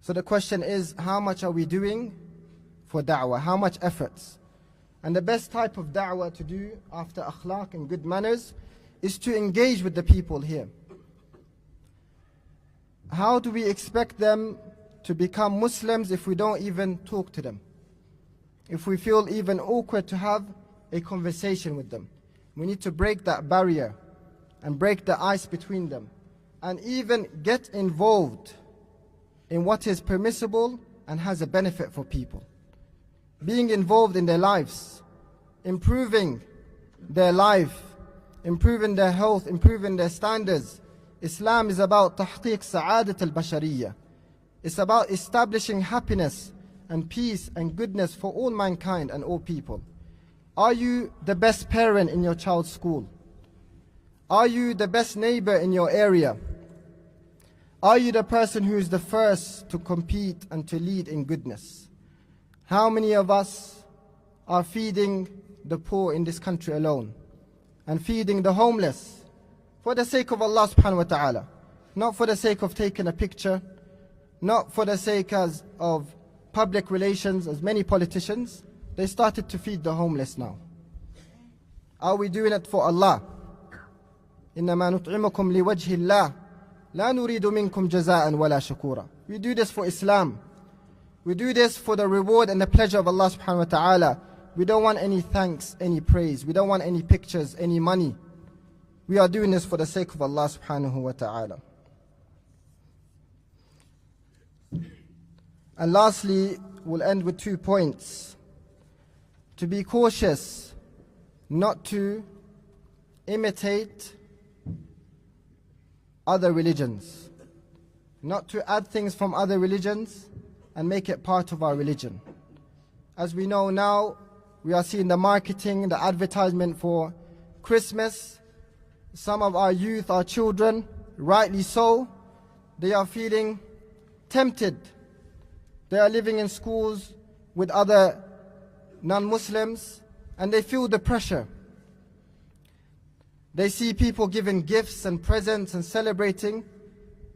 So the question is, how much are we doing for da'wah? How much efforts? And the best type of da'wah to do after akhlaq and good manners is to engage with the people here. How do we expect them to become Muslims if we don't even talk to them? If we feel even awkward to have a conversation with them? We need to break that barrier and break the ice between them, and even get involved in what is permissible and has a benefit for people. Being involved in their lives, improving their life, improving their health, improving their standards. Islam is about tahqiq sa'adat al-bashariyya. It's about establishing happiness and peace and goodness for all mankind and all people. Are you the best parent in your child's school? Are you the best neighbor in your area? Are you the person who is the first to compete and to lead in goodness? How many of us are feeding the poor in this country alone and feeding the homeless for the sake of Allah subhanahu wa ta'ala, not for the sake of taking a picture, not for the sake of public relations, as many politicians? They started to feed the homeless now. Are we doing it for Allah? إِنَّمَا نُطْعِمُكُمْ لِوَجْهِ اللَّهِ لَا نُرِيدُ مِنْكُمْ جَزَاءً وَلَا شُكُورًا. We do this for Islam. We do this for the reward and the pleasure of Allah subhanahu wa ta'ala. We don't want any thanks, any praise. We don't want any pictures, any money. We are doing this for the sake of Allah subhanahu wa ta'ala. And lastly, we'll end with 2 points. To be cautious not to imitate other religions, not to add things from other religions and make it part of our religion. As we know now, we are seeing the marketing, the advertisement for Christmas. Some of our youth, our children, rightly so, they are feeling tempted. They are living in schools with other non-Muslims and they feel the pressure. They see people giving gifts and presents and celebrating.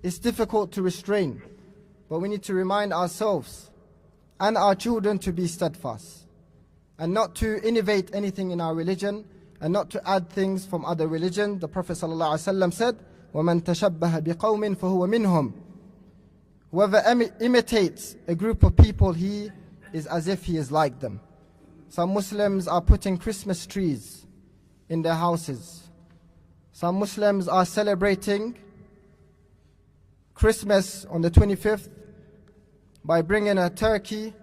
It's difficult to restrain. But we need to remind ourselves and our children to be steadfast and not to innovate anything in our religion and not to add things from other religions. The Prophet ﷺ said, وَمَنْ تَشَبَّهَ بِقَوْمٍ فَهُوَ مِنْهُمْ. Whoever imitates a group of people, he is as if he is like them. Some Muslims are putting Christmas trees in their houses. Some Muslims are celebrating Christmas on the 25th by bringing a turkey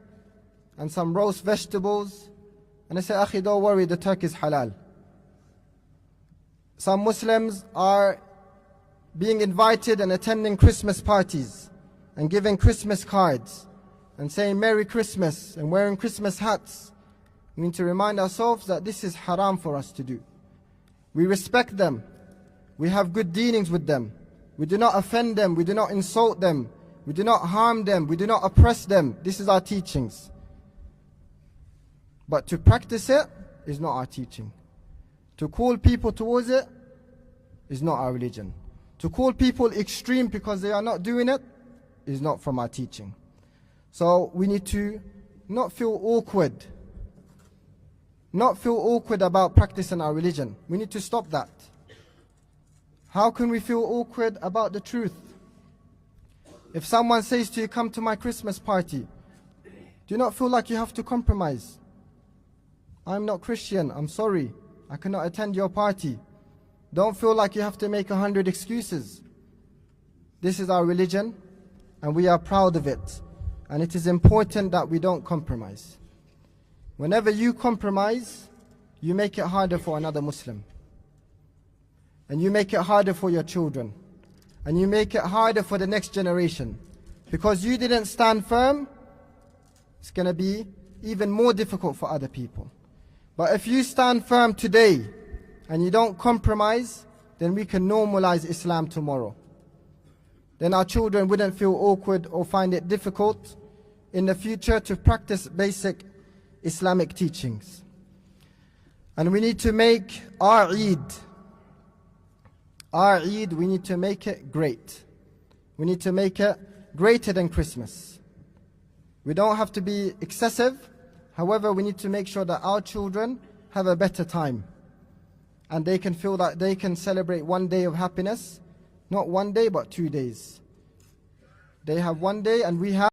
and some roast vegetables. And they say, Akhi, don't worry, the turkey is halal. Some Muslims are being invited and attending Christmas parties and giving Christmas cards and saying Merry Christmas and wearing Christmas hats. We need to remind ourselves that this is haram for us to do. We respect them. We have good dealings with them. We do not offend them. We do not insult them. We do not harm them. We do not oppress them. This is our teachings. But to practice it is not our teaching. To call people towards it is not our religion. To call people extreme because they are not doing it is not from our teaching. So we need to not feel awkward. Not feel awkward about practicing our religion. We need to stop that. How can we feel awkward about the truth? If someone says to you, come to my Christmas party, do you not feel like you have to compromise? I'm not Christian, I'm sorry, I cannot attend your party. Don't feel like you have to make 100 excuses. This is our religion and we are proud of it. And it is important that we don't compromise. Whenever you compromise, you make it harder for another Muslim. And you make it harder for your children. And you make it harder for the next generation. Because you didn't stand firm, it's going to be even more difficult for other people. But if you stand firm today and you don't compromise, then we can normalize Islam tomorrow. Then our children wouldn't feel awkward or find it difficult in the future to practice basic Islamic teachings. And we need to make our Eid, we need to make it great. We need to make it greater than Christmas. We don't have to be excessive. However, we need to make sure that our children have a better time. And they can feel that they can celebrate one day of happiness. Not one day, but 2 days. They have one day and we have